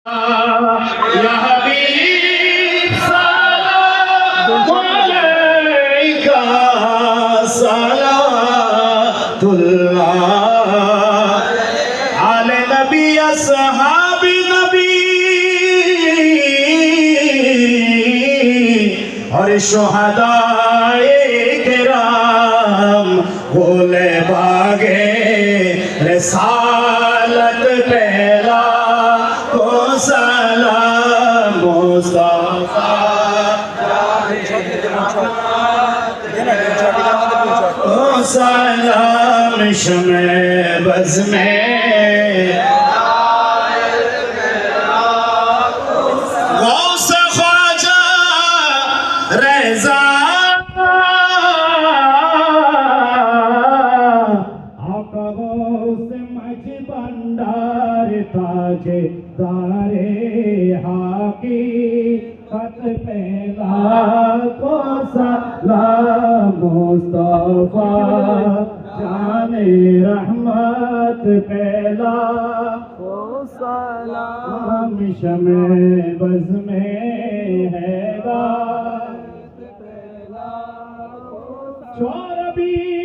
या हबीब सलाम अलैका सलावतुल्लाह आले नबी असहाबी नबी और शुहदाए किराम भोले बागे रिसालत पहला को सलाम मुस्तफा को सलाम शमे बज़ में गौस ख्वाजा रज़ा ताजे दारे हाकी खत पहला को सलाम मुस्तफा जाने रहमत पहला को सलाम शमे बज़ में हैगा चौरबी